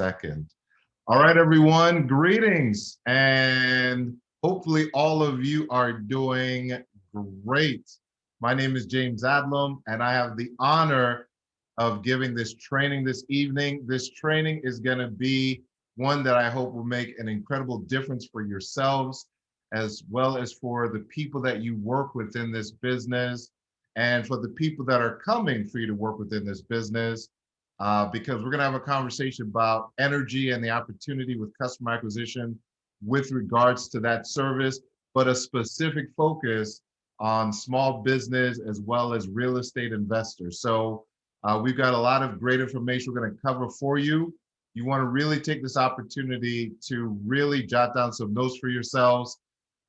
second. All right, everyone, greetings. And hopefully all of you are doing great. My name is James Adlam, and I have the honor of giving this training this evening. This training is going to be one that I hope will make an incredible difference for yourselves, as well as for the people that you work with in this business, and for the people that are coming for you to work within this business. Because we're going to have a conversation about energy and the opportunity with customer acquisition with regards to that service, but a specific focus on small business as well as real estate investors. So we've got a lot of great information we're going to cover for you. You want to really take this opportunity to really jot down some notes for yourselves,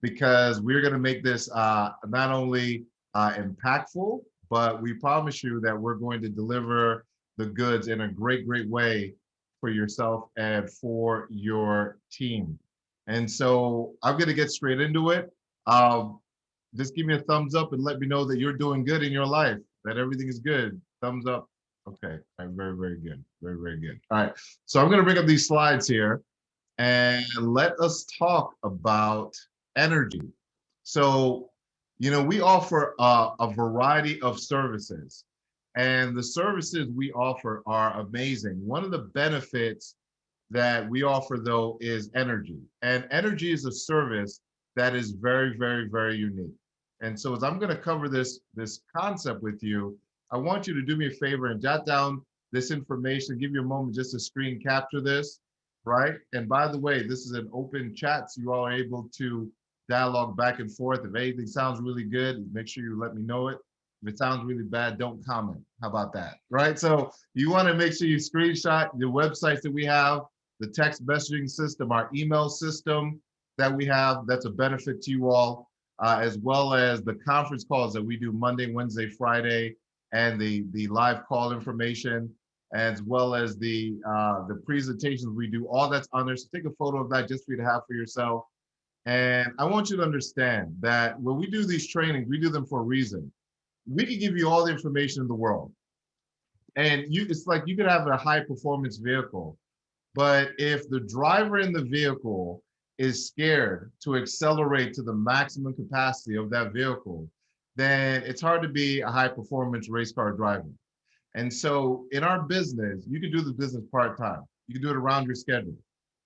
because we're going to make this not only impactful, but we promise you that we're going to deliver the goods in a great way for yourself and for your team. And so I'm going to get straight into it. Just give me a thumbs up and let me know that you're doing good in your life, that everything is good. Thumbs up. Okay, all right, very good. Very good. All right, so I'm going to bring up these slides here and let us talk about energy. So, we offer a variety of services. And the services we offer are amazing. One of the benefits that we offer, though, is energy. And energy is a service that is very unique. And so as I'm going to cover this concept with you, I want you to do me a favor and jot down this information, give you a moment just to screen capture this, right? And by the way, this is an open chat, so you all are able to dialogue back and forth. If anything sounds really good, make sure you let me know it. If it sounds really bad, don't comment. How about that, right? So you want to make sure you screenshot the websites that we have, the text messaging system, our email system that we have. That's a benefit to you all, as well as the conference calls that we do Monday, Wednesday, Friday, and the live call information, as well as the presentations we do. All that's on there. So take a photo of that just for you to have for yourself. And I want you to understand that when we do these trainings, we do them for a reason. We can give you all the information in the world. And it's like you could have a high performance vehicle, but if the driver in the vehicle is scared to accelerate to the maximum capacity of that vehicle, then it's hard to be a high performance race car driver. And so in our business, you can do the business part-time. You can do it around your schedule.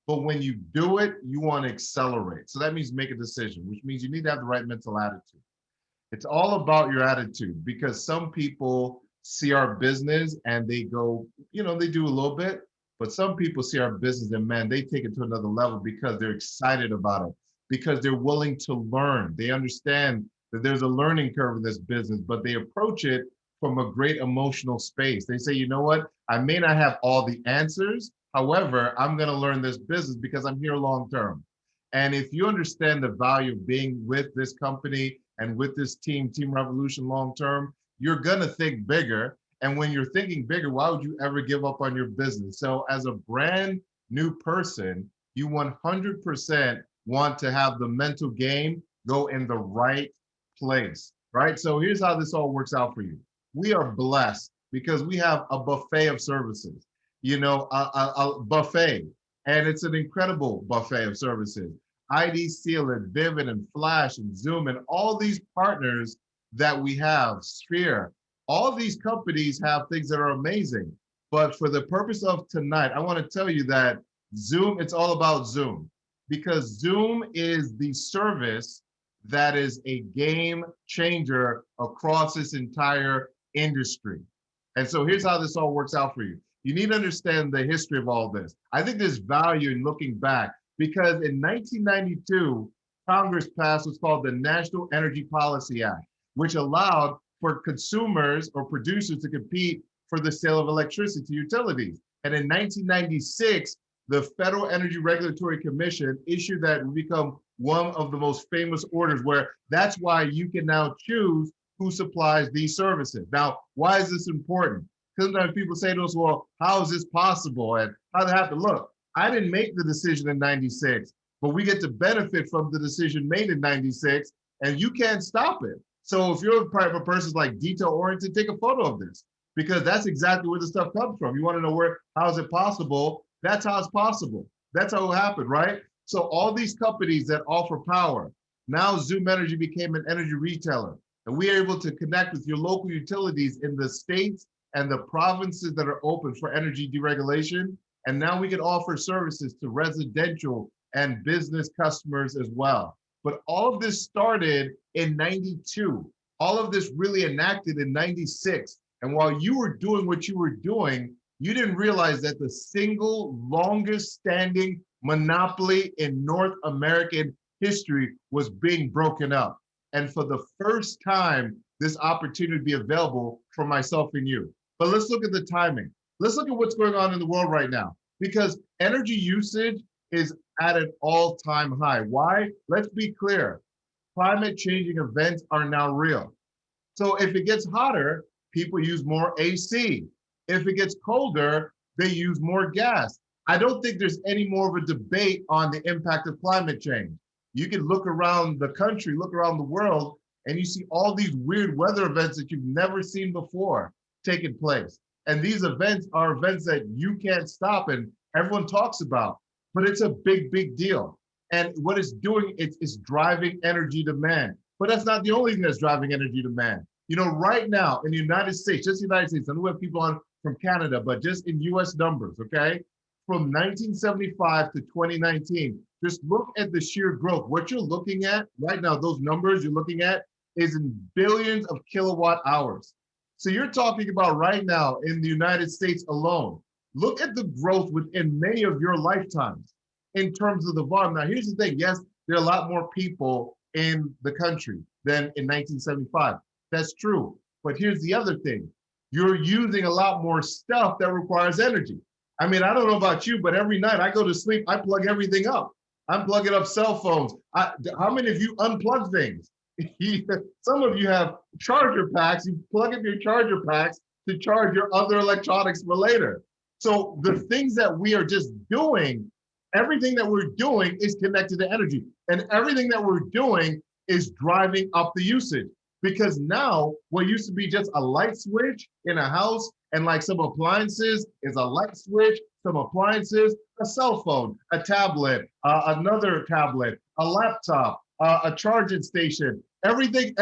But when you do it, you want to accelerate. So that means make a decision, which means you need to have the right mental attitude. It's all about your attitude, because some people see our business and they go, they do a little bit, but some people see our business and man, they take it to another level because they're excited about it, because they're willing to learn. They understand that there's a learning curve in this business, but they approach it from a great emotional space. They say, you know what? I may not have all the answers. However, I'm going to learn this business because I'm here long term. And if you understand the value of being with this company and with this team Revolution long term, you're going to think bigger. And when you're thinking bigger, why would you ever give up on your business? So as a brand new person, you 100% want to have the mental game go in the right place, right? So here's how this all works out for you. We are blessed because we have a buffet of services, a buffet, and it's an incredible buffet of services. ID Seal and Vivid and Flash and Xoom and all these partners that we have, Sphere, all these companies have things that are amazing. But for the purpose of tonight, I want to tell you that Xoom, it's all about Xoom, because Xoom is the service that is a game changer across this entire industry. And so here's how this all works out for you. You need to understand the history of all this. I think there's value in looking back, because in 1992, Congress passed what's called the National Energy Policy Act, which allowed for consumers or producers to compete for the sale of electricity to utilities. And in 1996, the Federal Energy Regulatory Commission issued that and become one of the most famous orders, where that's why you can now choose who supplies these services. Now, why is this important? Because sometimes people say to us, well, how is this possible? And how does it happen? Look, I didn't make the decision in 96, but we get to benefit from the decision made in 96, and you can't stop it. So if you're a type of person like detail oriented, take a photo of this, because that's exactly where the stuff comes from. You want to know how is it possible That's how it's possible. That's how it happened, right? So all these companies that offer power, now Xoom Energy became an energy retailer. And we are able to connect with your local utilities in the states and the provinces that are open for energy deregulation. And now we can offer services to residential and business customers as well. But all of this started in 92. All of this really enacted in 96. And while you were doing what you were doing, you didn't realize that the single longest standing monopoly in North American history was being broken up. And for the first time, this opportunity to be available for myself and you. But let's look at the timing. Let's look at what's going on in the world right now, because energy usage is at an all-time high. Why? Let's be clear. Climate changing events are now real. So if it gets hotter, people use more AC. If it gets colder, they use more gas. I don't think there's any more of a debate on the impact of climate change. You can look around the country, look around the world, and you see all these weird weather events that you've never seen before taking place. And these events are events that you can't stop and everyone talks about, but it's a big, big deal. And what it's doing, it's driving energy demand. But that's not the only thing that's driving energy demand. You know, right now in the United States, just the United States, I know we have people on from Canada, but just in US numbers, okay? From 1975 to 2019, just look at the sheer growth. What you're looking at right now, those numbers you're looking at is in billions of kilowatt hours. So you're talking about right now in the United States alone, look at the growth within many of your lifetimes in terms of the volume. Now, here's the thing. Yes, there are a lot more people in the country than in 1975. That's true. But here's the other thing. You're using a lot more stuff that requires energy. I mean, I don't know about you, but every night I go to sleep, I plug everything up. I'm plugging up cell phones. How many of you unplug things? Some of you have charger packs. You plug in your charger packs to charge your other electronics for later. So the things that we are just doing, everything that we're doing is connected to energy. And everything that we're doing is driving up the usage. Because now what used to be just a light switch in a house and like some appliances is a light switch, some appliances, a cell phone, a tablet, another tablet, a laptop, a charging station. Everything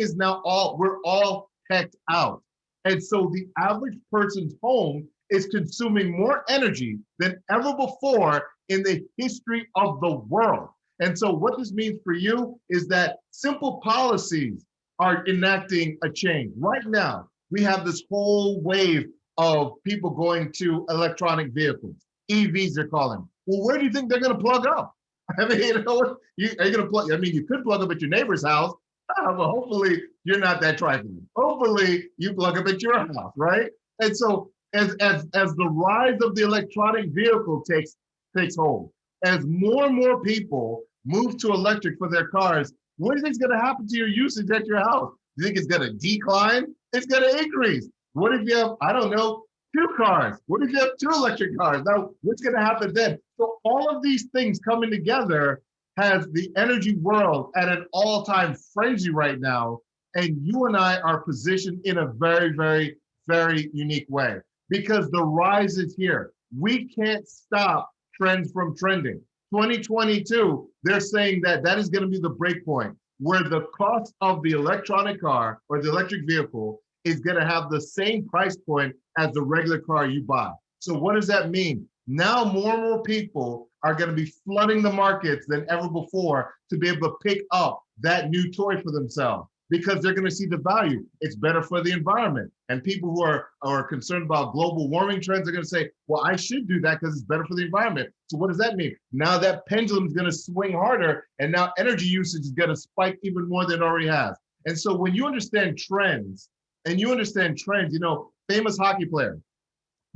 is now we're all teched out. And so the average person's home is consuming more energy than ever before in the history of the world. And so what this means for you is that simple policies are enacting a change. Right now, we have this whole wave of people going to electronic vehicles, EVs they're calling. Well, where do you think they're gonna plug up? I mean, you know, are you gonna plug, I mean, you could plug up at your neighbor's house, but hopefully you're not that trifling. Hopefully you plug up at your house, right? And so as the rise of the electronic vehicle takes hold, as more and more people move to electric for their cars, what do you think is going to happen to your usage at your house? Do you think it's going to decline? It's going to increase. What if you have, I don't know, 2 cars? What if you have 2 electric cars? Now, what's going to happen then? So all of these things coming together has the energy world at an all-time frenzy right now. And you and I are positioned in a very, very, very unique way because the rise is here. We can't stop trends from trending. 2022, they're saying that is going to be the break point where the cost of the electronic car or the electric vehicle is going to have the same price point as the regular car you buy. So what does that mean? Now more and more people are going to be flooding the markets than ever before to be able to pick up that new toy for themselves because they're going to see the value. It's better for the environment. And people who are concerned about global warming trends are going to say, well, I should do that because it's better for the environment. So what does that mean? Now that pendulum is going to swing harder and now energy usage is going to spike even more than it already has. And so when you understand trends, you know, famous hockey player,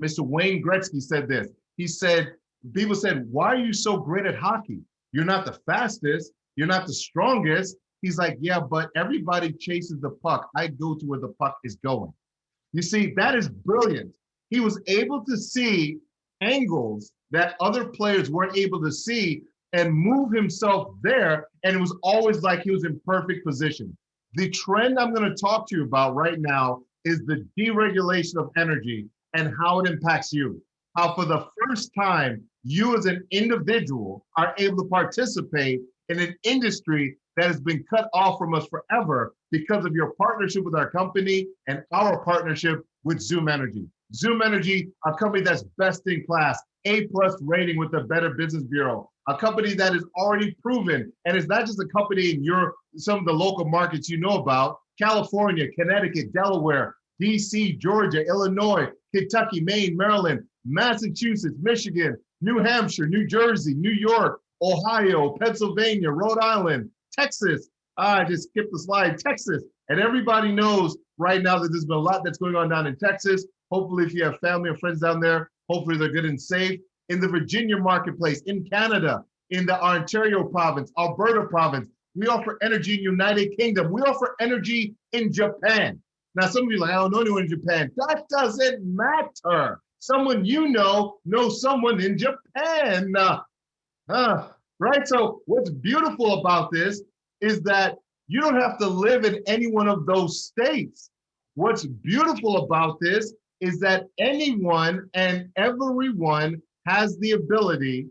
Mr. Wayne Gretzky said this. He said, people said, why are you so great at hockey? You're not the fastest. You're not the strongest. He's like, yeah, but everybody chases the puck. I go to where the puck is going. You see, that is brilliant. He was able to see angles that other players weren't able to see and move himself there. And it was always like he was in perfect position. The trend I'm going to talk to you about right now is the deregulation of energy and how it impacts you. how for the first time, you as an individual are able to participate in an industry that has been cut off from us forever because of your partnership with our company and our partnership with Xoom Energy. Xoom Energy, a company that's best in class, A+ rating with the Better Business Bureau, a company that is already proven, and it's not just a company in some of the local markets you know about, California, Connecticut, Delaware, DC, Georgia, Illinois, Kentucky, Maine, Maryland, Massachusetts, Michigan, New Hampshire, New Jersey, New York, Ohio, Pennsylvania, Rhode Island, Texas. I just skipped the slide, Texas. And everybody knows right now that there's been a lot that's going on down in Texas. Hopefully, if you have family or friends down there, hopefully they're good and safe. In the Virginia marketplace, in Canada, in the Ontario province, Alberta province, we offer energy in United Kingdom. We offer energy in Japan. Now, some of you are like, I don't know anyone in Japan. That doesn't matter. Someone you know knows someone in Japan. Right? So what's beautiful about this is that you don't have to live in any one of those states. What's beautiful about this is that anyone and everyone has the ability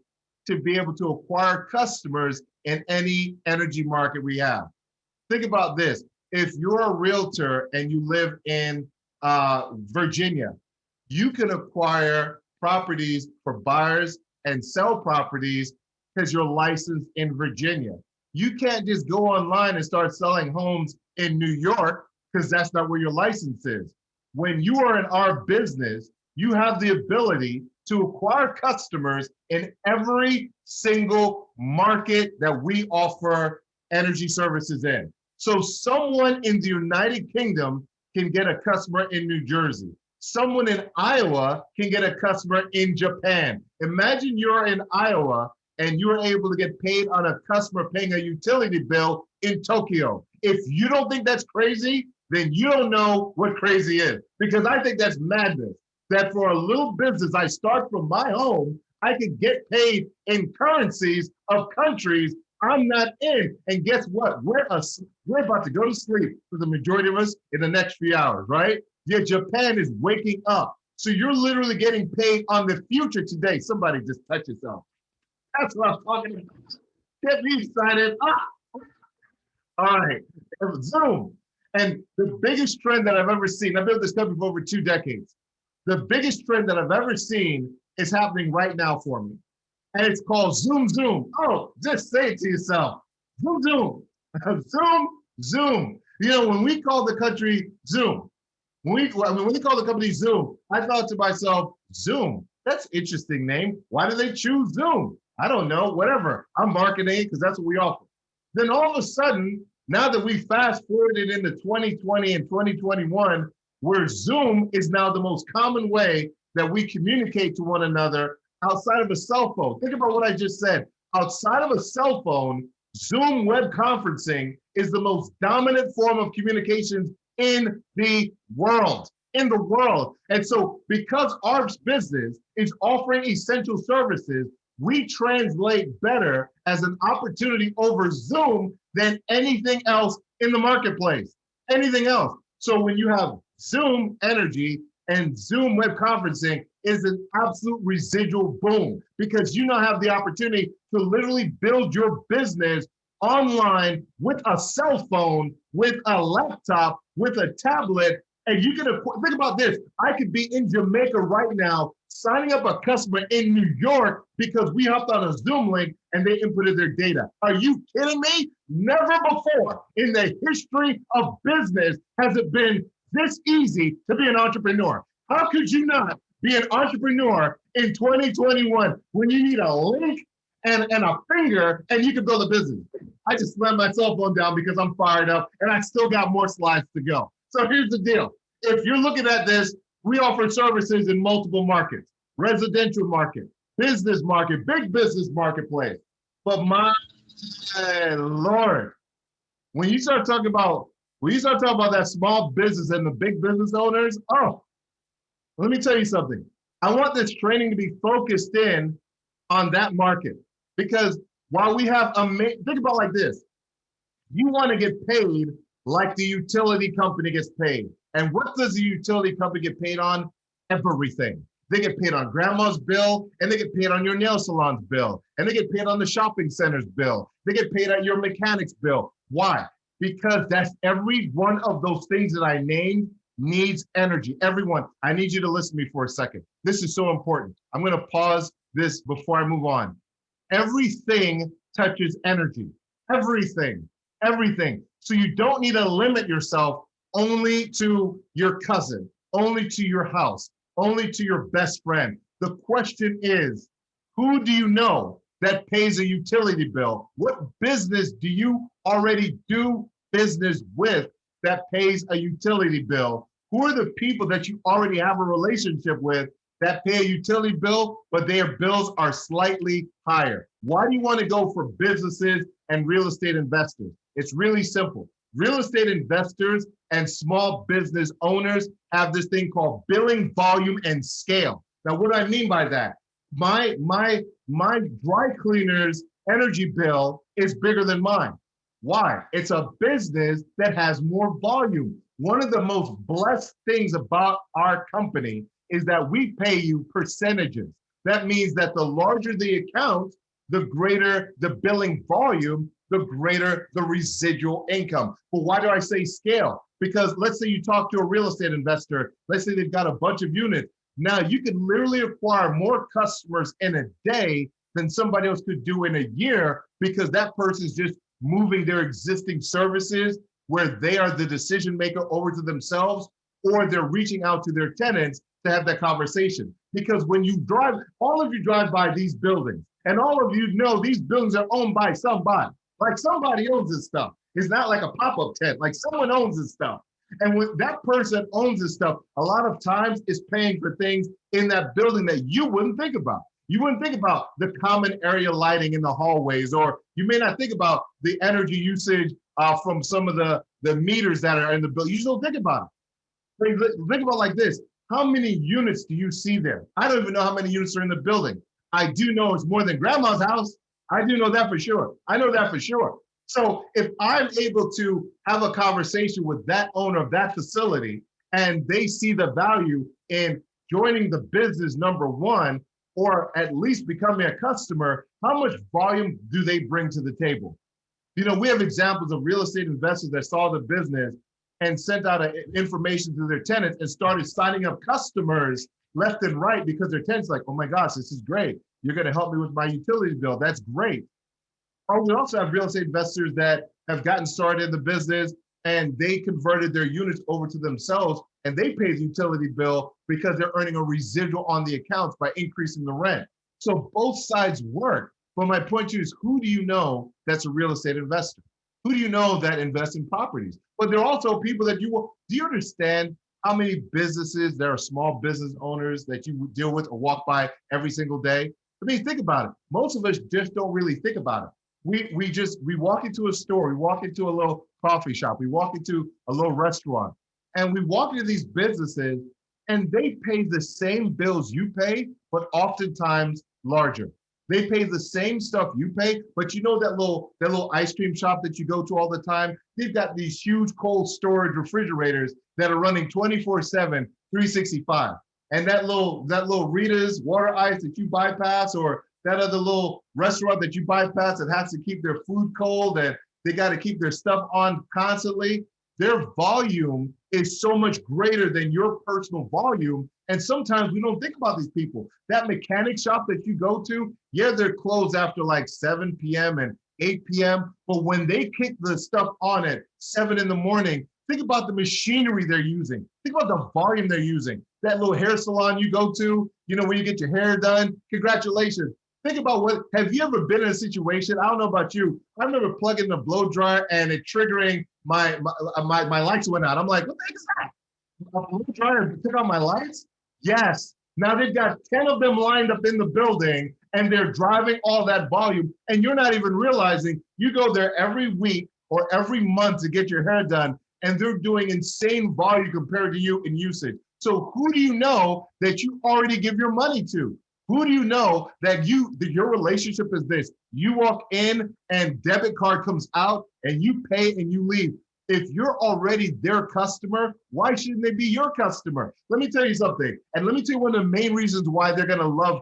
to be able to acquire customers in any energy market we have. Think about this. If you're a realtor and you live in Virginia, you can acquire properties for buyers and sell properties because you're licensed in Virginia. You can't just go online and start selling homes in New York because that's not where your license is. When you are in our business, you have the ability to acquire customers in every single market that we offer energy services in. So someone in the United Kingdom can get a customer in New Jersey. Someone in Iowa can get a customer in Japan. Imagine you're in Iowa and you're able to get paid on a customer paying a utility bill in Tokyo. If you don't think that's crazy, then you don't know what crazy is. Because I think that's madness. That for a little business, I start from my home, I can get paid in currencies of countries I'm not in. And guess what? We're about to go to sleep for the majority of us in the next few hours, right? Yet Japan is waking up. So you're literally getting paid on the future today. Somebody just touch yourself. That's what I'm talking about. Get me excited. All right, Xoom. And the biggest trend that I've ever seen, I've been with this company for over 2 decades. The biggest trend that I've ever seen is happening right now for me. And it's called Xoom Xoom. Oh, just say it to yourself. Xoom Xoom. Xoom Xoom. You know, when we call the country Xoom, when we call the company Xoom, I thought to myself, Xoom, that's an interesting name. Why do they choose Xoom? I don't know, whatever. I'm marketing because that's what we offer. Then all of a sudden, now that we fast forwarded into 2020 and 2021, where Xoom is now the most common way that we communicate to one another outside of a cell phone. Think about what I just said. Outside of a cell phone, Xoom web conferencing is the most dominant form of communications in the world. And so because our business is offering essential services, we translate better as an opportunity over Xoom than anything else in the marketplace, anything else. So when you have Xoom Energy and Xoom web conferencing is an absolute residual boom because you now have the opportunity to literally build your business online with a cell phone, with a laptop, with a tablet. And you can think about this. I could be in Jamaica right now signing up a customer in New York because we hopped on a Xoom link and they inputted their data. Are you kidding me? Never before in the history of business has it been this easy to be an entrepreneur. How could you not be an entrepreneur in 2021 when you need a link and a finger and you can build a business? I just slammed my cell phone down because I'm fired up and I still got more slides to go. So here's the deal. If you're looking at this, we offer services in multiple markets: residential market, business market, big business marketplace. But my Lord, when you start talking about that small business and the big business owners, oh, let me tell you something. I want this training to be focused in on that market because while we have think about it like this. You want to get paid like the utility company gets paid. And what does the utility company get paid on? Everything. They get paid on grandma's bill, and they get paid on your nail salon's bill, and they get paid on the shopping center's bill. They get paid on your mechanic's bill. Why? Because that's every one of those things that I named needs energy. Everyone, I need you to listen to me for a second. This is so important. I'm going to pause this before I move on. Everything touches energy. Everything, everything. So you don't need to limit yourself only to your cousin, only to your house, only to your best friend. The question is, who do you know that pays a utility bill? What business do you already do business with that pays a utility bill? Who are the people that you already have a relationship with that pay a utility bill, but their bills are slightly higher? Why do you want to go for businesses and real estate investors? It's really simple. Real estate investors and small business owners have this thing called billing volume and scale. Now, what do I mean by that? My dry cleaner's energy bill is bigger than mine. Why? It's a business that has more volume. One of the most blessed things about our company is that we pay you percentages. That means that the larger the account, the greater the billing volume, the greater the residual income. But why do I say scale? Because let's say you talk to a real estate investor, let's say they've got a bunch of units. Now you can literally acquire more customers in a day than somebody else could do in a year, because that person's just moving their existing services where they are the decision maker over to themselves, or they're reaching out to their tenants to have that conversation. Because when you drive, all of you drive by these buildings, and all of you know these buildings are owned by somebody. Like somebody owns this stuff. It's not like a pop-up tent, like someone owns this stuff. And when that person owns this stuff, a lot of times is paying for things in that building that you wouldn't think about. You wouldn't think about the common area lighting in the hallways, or you may not think about the energy usage from some of the meters that are in the building. You just don't think about it. Think about it like this. How many units do you see there? I don't even know how many units are in the building. I do know it's more than grandma's house. I do know that for sure. I know that for sure. So if I'm able to have a conversation with that owner of that facility, and they see the value in joining the business, number one, or at least becoming a customer, how much volume do they bring to the table? You know, we have examples of real estate investors that saw the business and sent out information to their tenants and started signing up customers left and right, because their tenants like, oh my gosh, this is great. You're going to help me with my utility bill. That's great. Or we also have real estate investors that have gotten started in the business and they converted their units over to themselves, and they pay the utility bill because they're earning a residual on the accounts by increasing the rent. So both sides work. But my point to you is, who do you know that's a real estate investor? Who do you know that invests in properties? But there are also people that do you understand how many businesses, there are small business owners that you deal with or walk by every single day? I mean, think about it. Most of us just don't really think about it. We walk into a store, we walk into a little coffee shop, we walk into a little restaurant, and we walk into these businesses and they pay the same bills you pay, but oftentimes larger. They pay the same stuff you pay, but you know that little ice cream shop that you go to all the time? They've got these huge cold storage refrigerators that are running 24/7, 365. And that little Rita's water ice that you bypass, or that other little restaurant that you bypass that has to keep their food cold and they got to keep their stuff on constantly, their volume is so much greater than your personal volume. And sometimes we don't think about these people. That mechanic shop that you go to, yeah, they're closed after like 7 p.m. and 8 p.m. But when they kick the stuff on at 7 in the morning, think about the machinery they're using. Think about the volume they're using. That little hair salon you go to, you know, when you get your hair done, congratulations. Think about have you ever been in a situation, I don't know about you, I remember plugging the blow dryer and it triggering my lights went out. I'm like, what the heck is that? A blow dryer took on my lights? Yes. Now they've got 10 of them lined up in the building and they're driving all that volume, and you're not even realizing you go there every week or every month to get your hair done, and they're doing insane volume compared to you in usage. So who do you know that you already give your money to? Who do you know that your relationship is this? You walk in and debit card comes out and you pay and you leave. If you're already their customer, why shouldn't they be your customer? Let me tell you something. And let me tell you one of the main reasons why they're going to love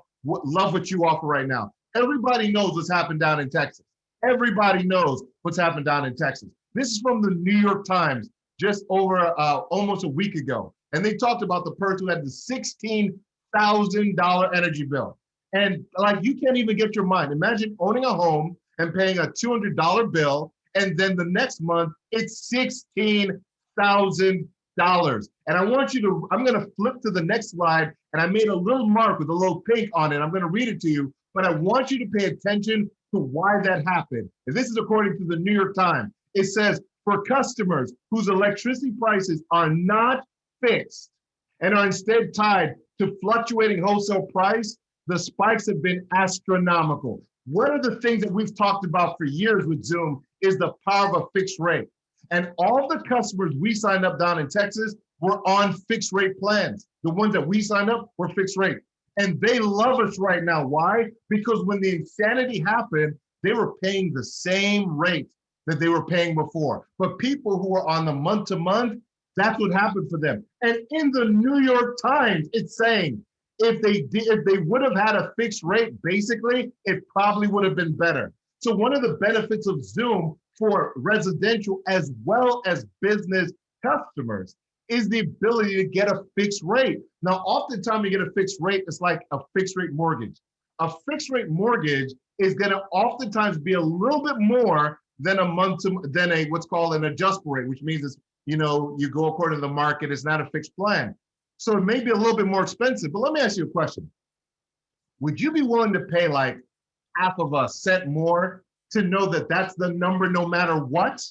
what you offer right now. Everybody knows what's happened down in Texas. Everybody knows what's happened down in Texas. This is from the New York Times just over almost a week ago. And they talked about the person who had the $16,000 energy bill. And like, you can't even get your mind. Imagine owning a home and paying a $200 bill, and then the next month it's $16,000. And I want you to, I'm gonna flip to the next slide, and I made a little mark with a little pink on it. I'm gonna read it to you, but I want you to pay attention to why that happened. And this is according to the New York Times. It says, for customers whose electricity prices are not fixed and are instead tied to fluctuating wholesale price, the spikes have been astronomical. One of the things that we've talked about for years with Xoom is the power of a fixed rate. And all the customers we signed up down in Texas were on fixed rate plans. The ones that we signed up were fixed rate. And they love us right now. Why? Because when the insanity happened, they were paying the same rate that they were paying before. But people who are on the month to month, that's what happened for them. And in the New York Times, it's saying, if they would have had a fixed rate, basically, it probably would have been better. So one of the benefits of Xoom for residential as well as business customers is the ability to get a fixed rate. Now, oftentimes you get a fixed rate, it's like a fixed rate mortgage. A fixed rate mortgage is gonna oftentimes be a little bit more than what's called an adjustable rate, which means it's, you go according to the market, it's not a fixed plan. So it may be a little bit more expensive, but let me ask you a question. Would you be willing to pay like half of a cent more to know that that's the number no matter what?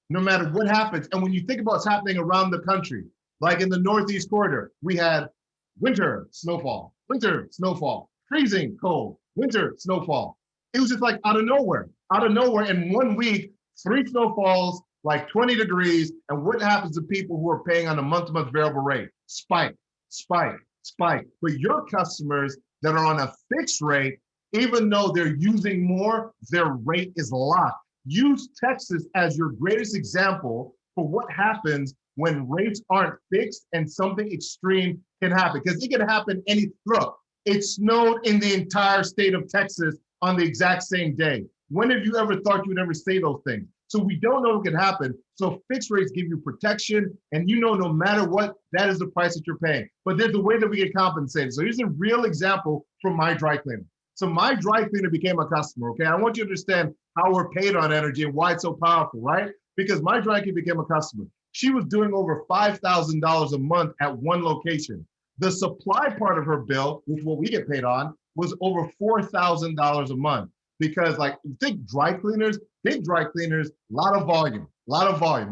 No matter what happens. And when you think about what's happening around the country, like in the Northeast corridor, we had winter snowfall, freezing cold, winter snowfall. It was just like out of nowhere. In 1 week, 3 snowfalls, like 20 degrees. And what happens to people who are paying on a month-to-month variable rate? Spike, spike, spike. But your customers that are on a fixed rate, even though they're using more, their rate is locked. Use Texas as your greatest example for what happens when rates aren't fixed and something extreme can happen. Because it can happen look, it snowed in the entire state of Texas on the exact same day. When have you ever thought you would ever say those things? So we don't know what can happen. So fixed rates give you protection, and no matter what, that is the price that you're paying. But there's a way that we get compensated. So here's a real example from my dry cleaner. So my dry cleaner became a customer, okay? I want you to understand how we're paid on energy and why it's so powerful, right? Because my dry cleaner became a customer. She was doing over $5,000 a month at one location. The supply part of her bill, which is what we get paid on, was over $4,000 a month. Because like, think dry cleaners, big dry cleaners, a lot of volume,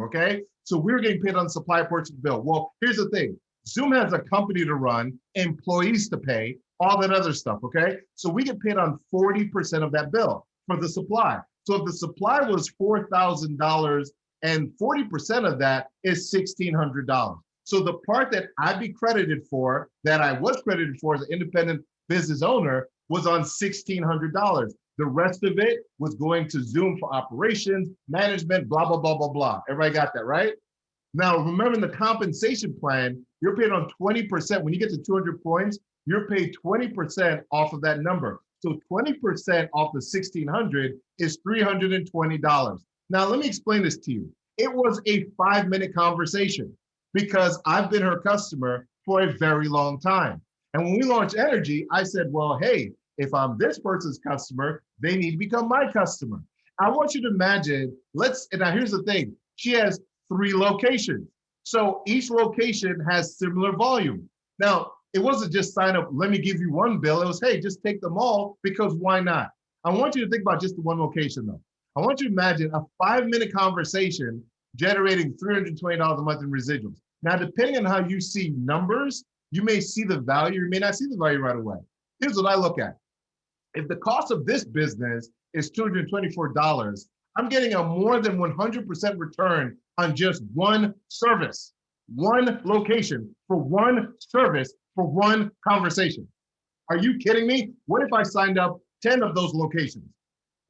okay? So we were getting paid on the supply portion of the bill. Well, here's the thing. Xoom has a company to run, employees to pay, all that other stuff, okay? So we get paid on 40% of that bill for the supply. So if the supply was $4,000 and 40% of that is $1,600. So the part that I'd be credited for, that I was credited for as an independent business owner, was on $1,600. The rest of it was going to Xoom for operations, management, blah, blah, blah, blah, blah. Everybody got that, right? Now, remember in the compensation plan, you're paid on 20%. When you get to 200 points, you're paid 20% off of that number. So 20% off the 1,600 is $320. Now, let me explain this to you. It was a 5-minute conversation because I've been her customer for a very long time. And when we launched Energy, I said, well, hey, if I'm this person's customer, they need to become my customer. I want you to imagine, and now here's the thing, she has 3 locations. So each location has similar volume. Now, it wasn't just sign up, let me give you one bill. It was, hey, just take them all because why not? I want you to think about just the one location though. I want you to imagine a 5-minute conversation generating $320 a month in residuals. Now, depending on how you see numbers, you may see the value, you may not see the value right away. Here's what I look at. If the cost of this business is $224, I'm getting a more than 100% return on just one service, one location, for one service, for one conversation. Are you kidding me? What if I signed up 10 of those locations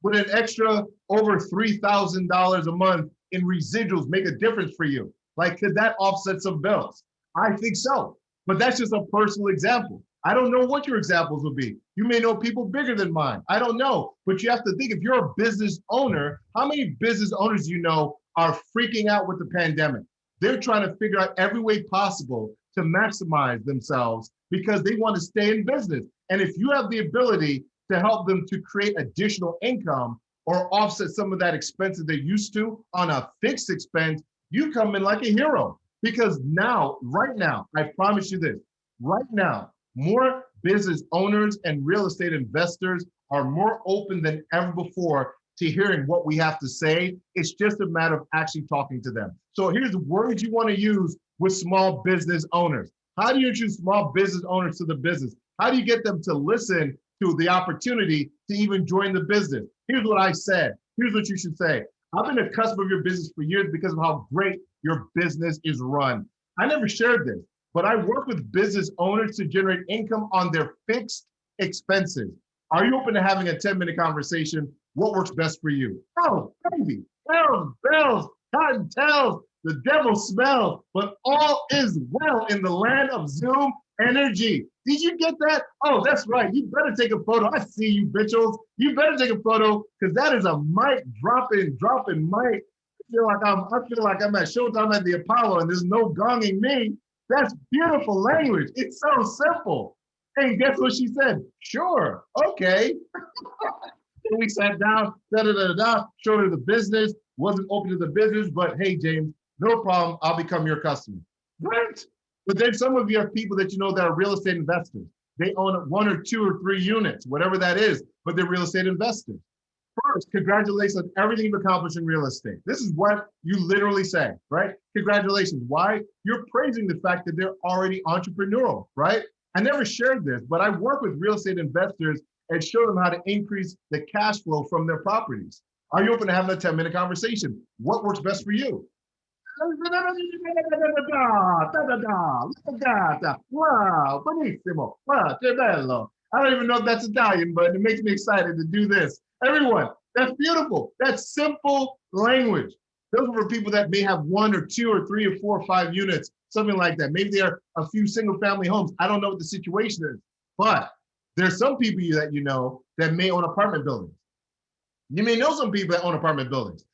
with an extra over $3,000 a month in residuals make a difference for you? Like, could that offset some bills? I think so, but that's just a personal example. I don't know what your examples will be. You may know people bigger than mine. I don't know, but you have to think, if you're a business owner, how many business owners you know are freaking out with the pandemic? They're trying to figure out every way possible to maximize themselves because they want to stay in business. And if you have the ability to help them to create additional income or offset some of that expense that they're used to on a fixed expense, you come in like a hero. Because now, right now, I promise you this, right now, more business owners and real estate investors are more open than ever before to hearing what we have to say. It's just a matter of actually talking to them. So here's the words you want to use with small business owners. How do you introduce small business owners to the business? How do you get them to listen to the opportunity to even join the business? Here's what I said. Here's what you should say. I've been a customer of your business for years because of how great your business is run. I never shared this, but I work with business owners to generate income on their fixed expenses. Are you open to having a 10-minute conversation? What works best for you? Oh, baby, bells, cotton tails, the devil smells, but all is well in the land of Xoom energy. Did you get that? Oh, that's right. You better take a photo. I see you, bitches. You better take a photo because that is a mic dropping mic. I feel like I'm at Showtime at the Apollo and there's no gonging me. That's beautiful language. It's so simple. And guess what she said? Sure. Okay. We sat down, showed her the business, wasn't open to the business, but hey, James, no problem. I'll become your customer. Right? But then some of you have people that you know that are real estate investors. They own 1 or 2 or 3 units, whatever that is, but they're real estate investors. First, congratulations on everything you've accomplished in real estate. This is what you literally say, right? Congratulations. Why? You're praising the fact that they're already entrepreneurial, right? I never shared this, but I work with real estate investors and show them how to increase the cash flow from their properties. Are you open to having a 10-minute conversation? What works best for you? Wow, benissimo. Wow, che bello. I don't even know if that's Italian, but it makes me excited to do this. Everyone, that's beautiful. That's simple language. Those are for people that may have 1 or 2 or 3 or 4 or 5 units, something like that. Maybe they're a few single family homes. I don't know what the situation is, but there's some people that you know that may own apartment buildings. You may know some people that own apartment buildings.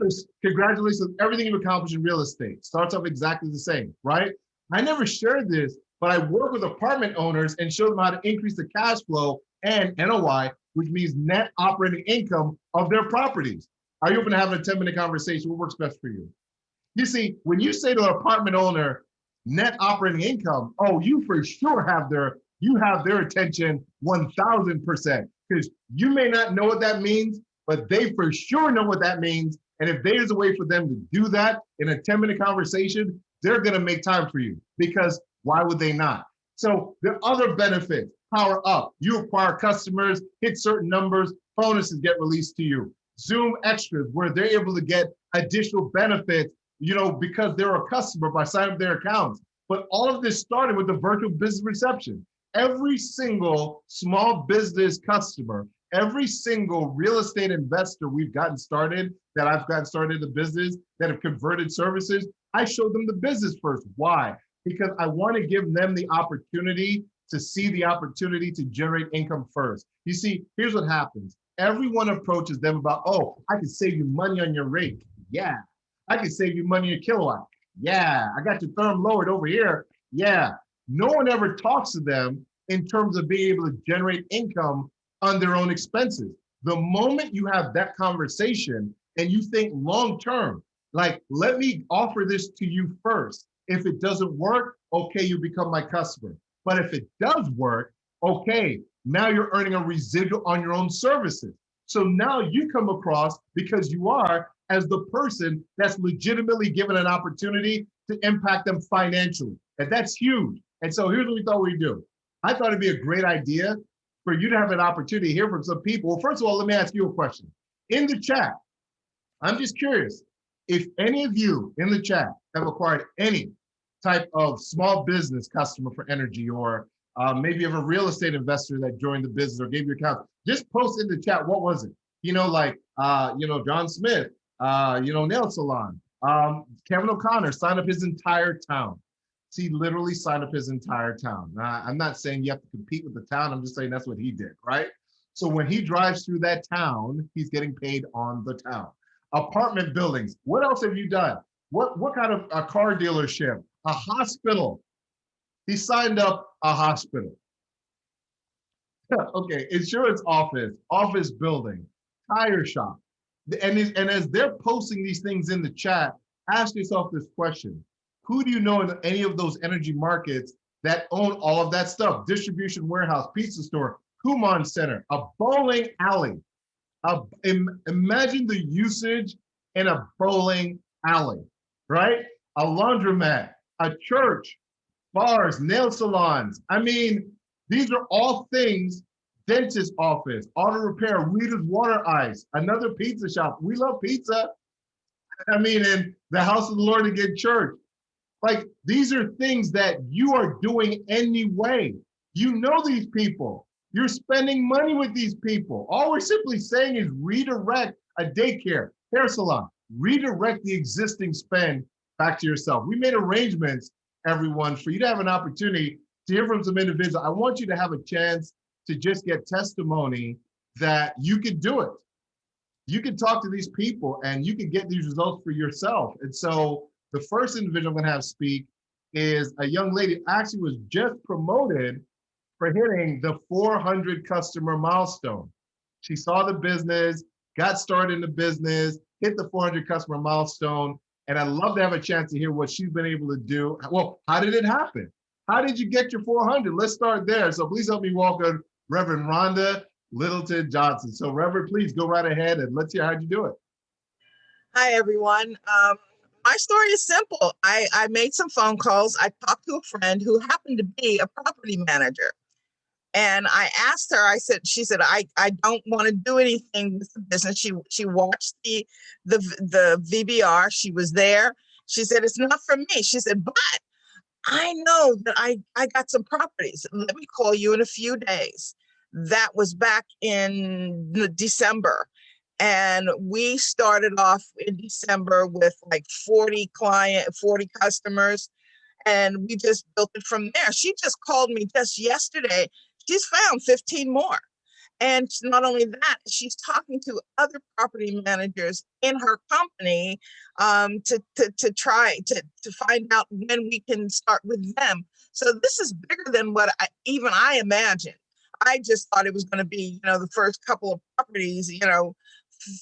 First, congratulations on everything you've accomplished in real estate. Starts off exactly the same, right? I never shared this, but I work with apartment owners and show them how to increase the cash flow and NOI, which means net operating income of their properties. Are you open to having a 10-minute conversation? What works best for you? You see, when you say to an apartment owner, net operating income, oh, you for sure have their attention 1000%, because you may not know what that means, but they for sure know what that means. And if there's a way for them to do that in a 10-minute conversation, they're going to make time for you, because why would they not? So there are other benefits. Power up. You acquire customers, hit certain numbers, bonuses get released to you. Xoom extras, where they're able to get additional benefits, because they're a customer by signing up their accounts. But all of this started with the virtual business reception. Every single small business customer, every single real estate investor we've gotten started, that I've gotten started in the business, that have converted services, I show them the business first. Why? Because I want to give them the opportunity to see the opportunity to generate income first. You see, here's what happens. Everyone approaches them about, oh, I can save you money on your rate. Yeah. I can save you money on your kilowatt. Yeah. I got your therm lowered over here. Yeah. No one ever talks to them in terms of being able to generate income on their own expenses. The moment you have that conversation and you think long-term, like, let me offer this to you first. If it doesn't work, okay, you become my customer. But if it does work, okay, now you're earning a residual on your own services. So now you come across, because you are, as the person that's legitimately given an opportunity to impact them financially. And that's huge. And so here's what we thought we'd do. I thought it'd be a great idea for you to have an opportunity to hear from some people. Well, first of all, let me ask you a question. In the chat, I'm just curious, if any of you in the chat have acquired any type of small business customer for energy, or maybe you have a real estate investor that joined the business or gave you account, just post in the chat, what was it? John Smith, nail salon. Kevin O'Connor signed up his entire town. He literally signed up his entire town. Now, I'm not saying you have to compete with the town. I'm just saying that's what he did, right? So when he drives through that town, he's getting paid on the town. Apartment buildings. What else have you done? What kind of a car dealership? A hospital. He signed up a hospital. Okay, insurance office, office building, tire shop. And as they're posting these things in the chat, ask yourself this question. Who do you know in any of those energy markets that own all of that stuff? Distribution warehouse, pizza store, Kumon Center, a bowling alley. Imagine the usage in a bowling alley, right? A laundromat, a church, bars, nail salons. I mean, these are all things, dentist office, auto repair, Rita's Water Ice, another pizza shop. We love pizza. I mean, in the house of the Lord Again Church. Like, these are things that you are doing anyway. You know these people. You're spending money with these people. All we're simply saying is redirect a daycare, hair salon, redirect the existing spend back to yourself. We made arrangements, everyone, for you to have an opportunity to hear from some individuals. I want you to have a chance to just get testimony that you can do it. You can talk to these people and you can get these results for yourself. And so the first individual I'm going to have speak is a young lady, actually was just promoted for hitting the 400 customer milestone. She saw the business, got started in the business, hit the 400 customer milestone. And I'd love to have a chance to hear what she's been able to do. Well, how did it happen? How did you get your 400? Let's start there. So please help me welcome Reverend Rhonda Littleton Johnson. So Reverend, please go right ahead and let's hear how'd you do it. Hi, everyone. My story is simple. I made some phone calls. I talked to a friend who happened to be a property manager. And I asked her, she said, I don't want to do anything with the business. She watched the VBR. She was there. She said, it's not for me. She said, but I know that I got some properties. Let me call you in a few days. That was back in December. And we started off in December with like 40 customers. And we just built it from there. She just called me just yesterday. She's found 15 more. And not only that, she's talking to other property managers in her company to try to find out when we can start with them. So this is bigger than what I imagined. I just thought it was going to be, the first couple of properties,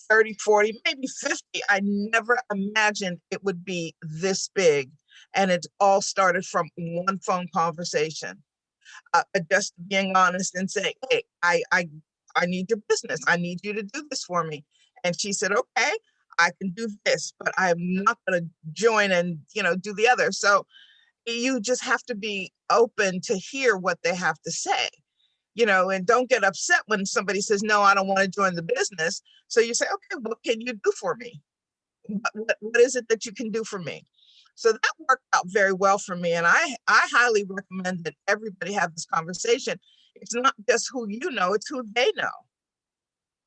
30, 40, maybe 50. I never imagined it would be this big. And it all started from one phone conversation. Just being honest and saying, hey, I need your business. I need you to do this for me. And she said, okay, I can do this, but I'm not going to join and, do the other. So you just have to be open to hear what they have to say, and don't get upset when somebody says, no, I don't want to join the business. So you say, okay, what can you do for me? What is it that you can do for me? So that worked out very well for me. And I highly recommend that everybody have this conversation. It's not just who you know, it's who they know.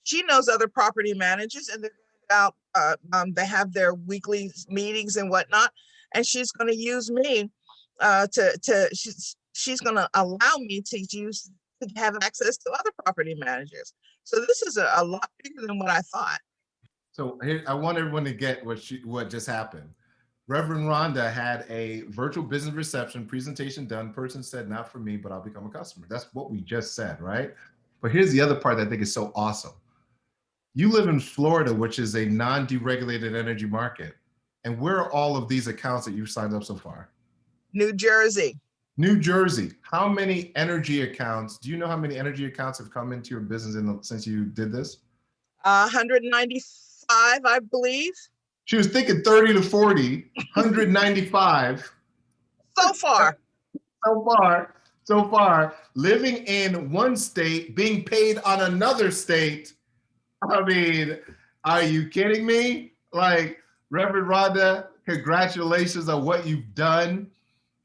She knows other property managers and they're going out, they have their weekly meetings and whatnot. And she's going to use me she's going to allow me to have access to other property managers. So this is a lot bigger than what I thought. So here, I want everyone to get what just happened. Reverend Rhonda had a virtual business reception presentation done. Person said, not for me, but I'll become a customer. That's what we just said, right? But here's the other part that I think is so awesome. You live in Florida, which is a non-deregulated energy market. And where are all of these accounts that you've signed up so far? New Jersey. New Jersey. How many energy accounts? Do you know how many energy accounts have come into your business since you did this? 195, I believe. She was thinking 30 to 40, 195. So far, living in one state, being paid on another state. I mean, are you kidding me? Like, Reverend Rhonda, congratulations on what you've done.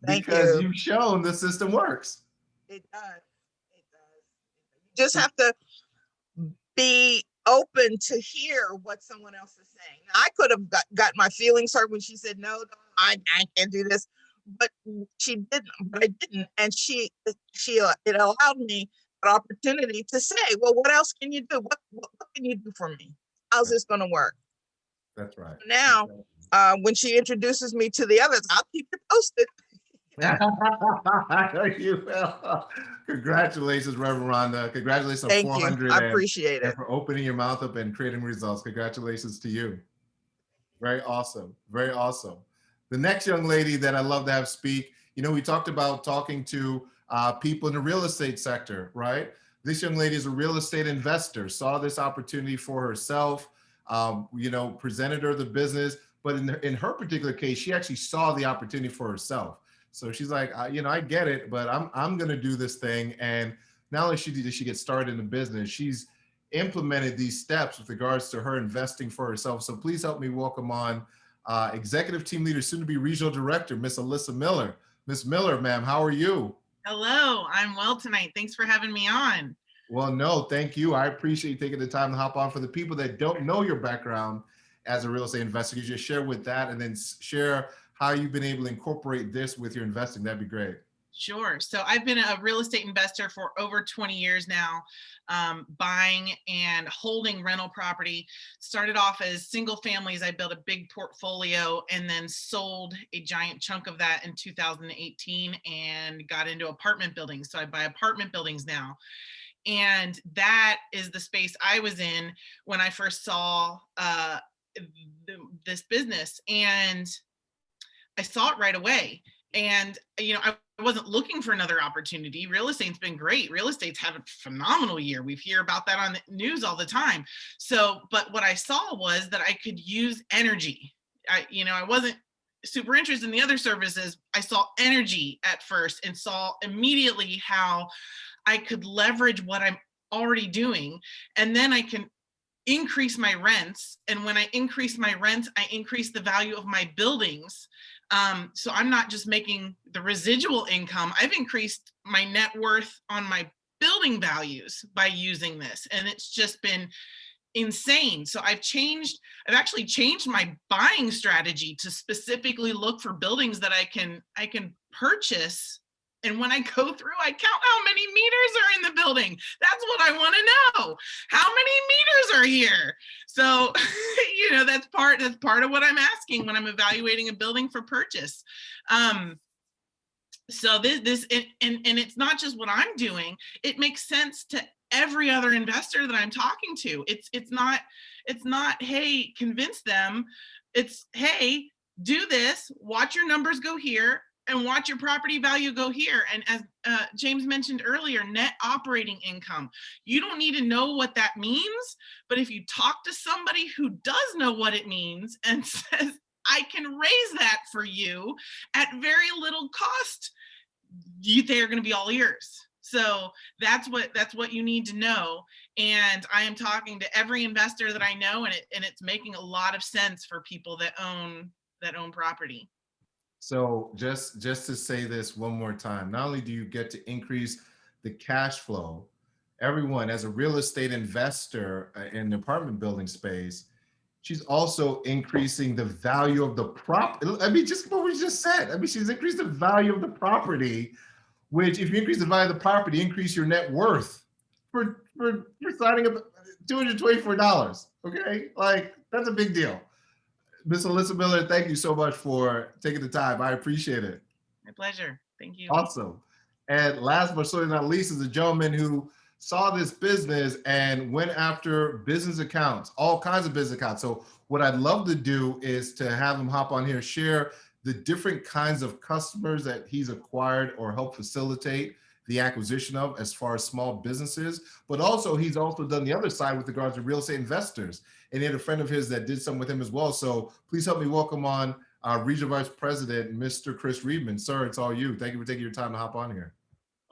Because you've shown the system works. It does. You just have to be open to hear what someone else is saying. Now, I could have got my feelings hurt when she said, no, I can't do this. But she didn't, but I didn't. And it allowed me an opportunity to say, well, what else can you do? What can you do for me? How's this going to work? That's right. Now, when she introduces me to the others, I'll keep you posted. You will. Congratulations, Reverend Rhonda. Congratulations on Thank you. 400 I appreciate and it. for opening your mouth up and creating results. Congratulations to you. Very awesome. Very awesome. The next young lady that I love to have speak, we talked about talking to people in the real estate sector, right? This young lady is a real estate investor, saw this opportunity for herself, presented her the business, but in her particular case, she actually saw the opportunity for herself. So she's like, I get it, but I'm going to do this thing. And not only did she get started in the business, she's implemented these steps with regards to her investing for herself. So please help me welcome on Executive Team Leader, soon to be Regional Director, Miss Alyssa Miller. Miss Miller, ma'am, how are you? Hello, I'm well tonight. Thanks for having me on. Well, no, thank you. I appreciate you taking the time to hop on. For the people that don't know your background as a real estate investor, you just share with that and then share how you've been able to incorporate this with your investing. That'd be great. Sure. So I've been a real estate investor for over 20 years now, buying and holding rental property. Started off as single families. I built a big portfolio and then sold a giant chunk of that in 2018 and got into apartment buildings. So I buy apartment buildings now. And that is the space I was in when I first saw this business. And I saw it right away. And, I wasn't looking for another opportunity. Real estate's been great. Real estate's having a phenomenal year. We hear about that on the news all the time. So, but what I saw was that I could use energy. I wasn't super interested in the other services. I saw energy at first and saw immediately how I could leverage what I'm already doing. And then I can increase my rents. And when I increase my rents, I increase the value of my buildings. So I'm not just making the residual income. I've increased my net worth on my building values by using this. And it's just been insane. So I've actually changed my buying strategy to specifically look for buildings that I can purchase. And when I go through, I count how many meters are in the building. That's what I want to know. How many meters are here? So, that's part of what I'm asking when I'm evaluating a building for purchase. So this and it's not just what I'm doing. It makes sense to every other investor that I'm talking to. It's not, hey, convince them. It's, hey, do this, watch your numbers go here, and watch your property value go here. And as James mentioned earlier, net operating income. You don't need to know what that means, but if you talk to somebody who does know what it means and says, I can raise that for you at very little cost, they're going to be all ears. So that's what you need to know. And I am talking to every investor that I know, and it's making a lot of sense for people that own property. So just to say this one more time, not only do you get to increase the cash flow, everyone as a real estate investor in the apartment building space, she's also increasing the value of the just what we just said. She's increased the value of the property, which if you increase the value of the property, increase your net worth for signing up $224. Okay, like that's a big deal. Miss Alyssa Miller, thank you so much for taking the time. I appreciate it. My pleasure. Thank you. Awesome. And last but certainly not least is a gentleman who saw this business and went after business accounts, all kinds of business accounts. So what I'd love to do is to have him hop on here, share the different kinds of customers that he's acquired or helped facilitate the acquisition of as far as small businesses, but also he's also done the other side with regards to real estate investors. And he had a friend of his that did some with him as well. So please help me welcome on Regional Vice President, Mr. Chris Reedman. Sir, it's all you. Thank you for taking your time to hop on here.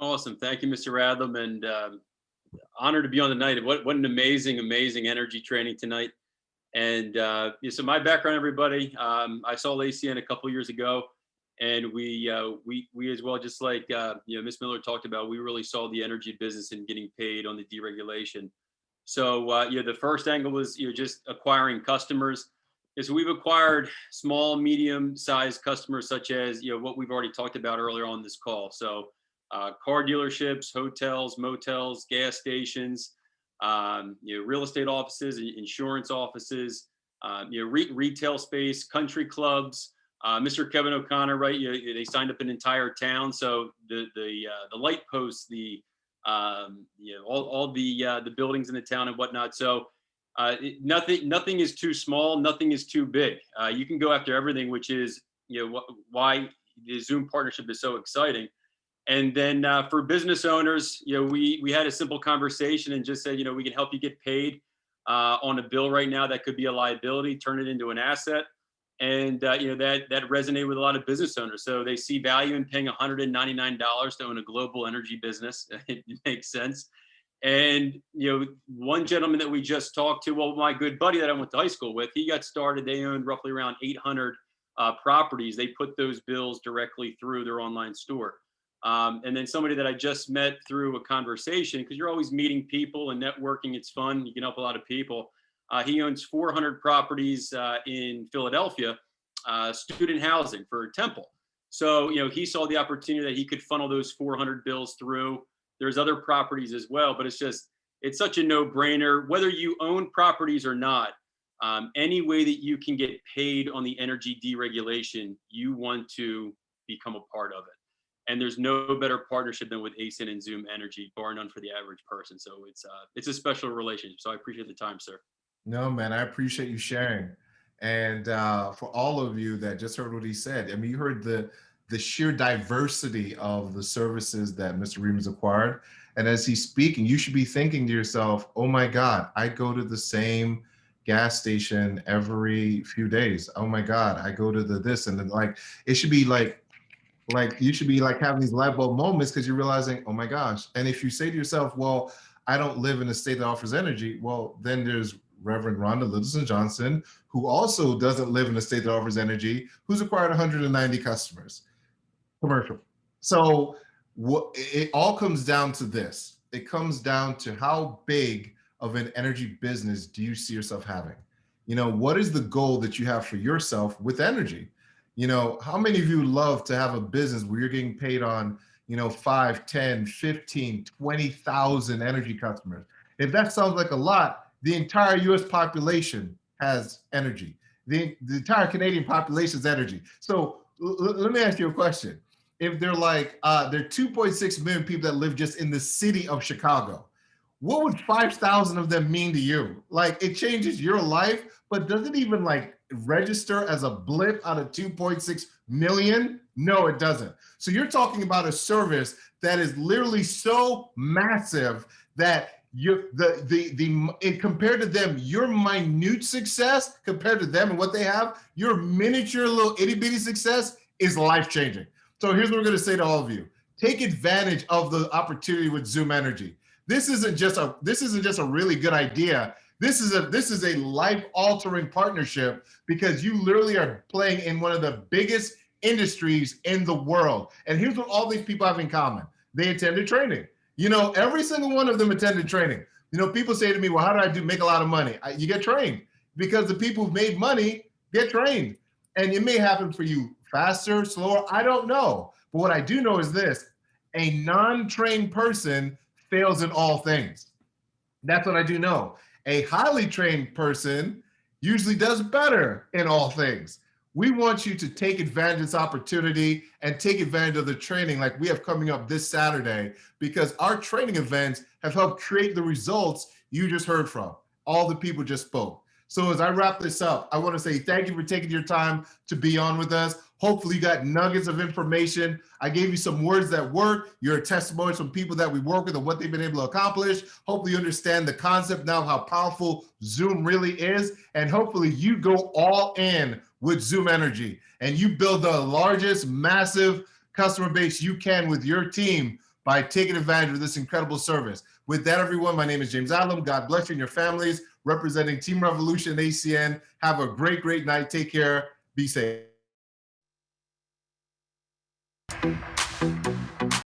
Awesome. Thank you, Mr. Adlam, and honored to be on the night. What an amazing energy training tonight. And so my background, everybody, I saw ACN a couple years ago, and we as well, just like Ms. Miller talked about, we really saw the energy business and getting paid on the deregulation. So the first angle was just acquiring customers. Is we've acquired small, medium-sized customers, such as what we've already talked about earlier on this call. So car dealerships, hotels, motels, gas stations, real estate offices, insurance offices, retail space, country clubs. Mr. Kevin O'Connor, right? They signed up an entire town. So the light posts, all the buildings in the town and whatnot. So nothing is too small, nothing is too big. You can go after everything, which is why the Xoom partnership is so exciting. And then for business owners, we had a simple conversation and just said, we can help you get paid on a bill right now that could be a liability, turn it into an asset. And that resonated with a lot of business owners. So they see value in paying $199 to own a global energy business. It makes sense. And one gentleman that we just talked to, well, my good buddy that I went to high school with, he got started. They owned roughly around 800 properties. They put those bills directly through their online store. And then somebody that I just met through a conversation, because you're always meeting people and networking. It's fun. You can help a lot of people. He owns 400 properties in Philadelphia, student housing for Temple. So, he saw the opportunity that he could funnel those 400 bills through. There's other properties as well, but it's such a no-brainer. Whether you own properties or not, any way that you can get paid on the energy deregulation, you want to become a part of it. And there's no better partnership than with ASIN and Xoom Energy, bar none for the average person. So it's a special relationship. So I appreciate the time, sir. No, man, I appreciate you sharing. And for all of you that just heard what he said, I mean, you heard the sheer diversity of the services that Mr. Reams acquired. And as he's speaking, you should be thinking to yourself, oh my God, I go to the same gas station every few days. Oh my God, I go to this. And then it should be like you should be having these light bulb moments because you're realizing, oh my gosh. And if you say to yourself, well, I don't live in a state that offers energy, well, then there's Reverend Rhonda Littleson Johnson, who also doesn't live in a state that offers energy, who's acquired 190 customers, commercial. So it all comes down to this. It comes down to how big of an energy business do you see yourself having? What is the goal that you have for yourself with energy? How many of you love to have a business where you're getting paid on, 5, 10, 15, 20,000 energy customers? If that sounds like a lot, the entire US population has energy. The entire Canadian population has energy. So let me ask you a question. If there are 2.6 million people that live just in the city of Chicago, what would 5,000 of them mean to you? It changes your life, but does it even register as a blip out of 2.6 million? No, it doesn't. So you're talking about a service that is literally so massive that compared to them, your minute success compared to them and what they have, your miniature little itty bitty success is life changing. So here's what we're going to say to all of you: take advantage of the opportunity with Xoom Energy. This isn't just a really good idea. This is a life altering partnership because you literally are playing in one of the biggest industries in the world. And here's what all these people have in common: they attended training. Every single one of them attended training. People say to me, well, how do I make a lot of money? You get trained, because the people who've made money get trained. And it may happen for you faster, slower, I don't know. But what I do know is this: a non-trained person fails in all things. That's what I do know. A highly trained person usually does better in all things. We want you to take advantage of this opportunity and take advantage of the training like we have coming up this Saturday, because our training events have helped create the results you just heard from. All the people just spoke. So as I wrap this up, I want to say thank you for taking your time to be on with us. Hopefully you got nuggets of information. I gave you some words that work. You're a testimony from people that we work with and what they've been able to accomplish. Hopefully you understand the concept now of how powerful Xoom really is. And hopefully you go all in with Xoom Energy and you build the largest massive customer base you can with your team by taking advantage of this incredible service. With that, everyone, my name is James Adlam. God bless you and your families. Representing Team Revolution ACN. Have a great, great night. Take care. Be safe.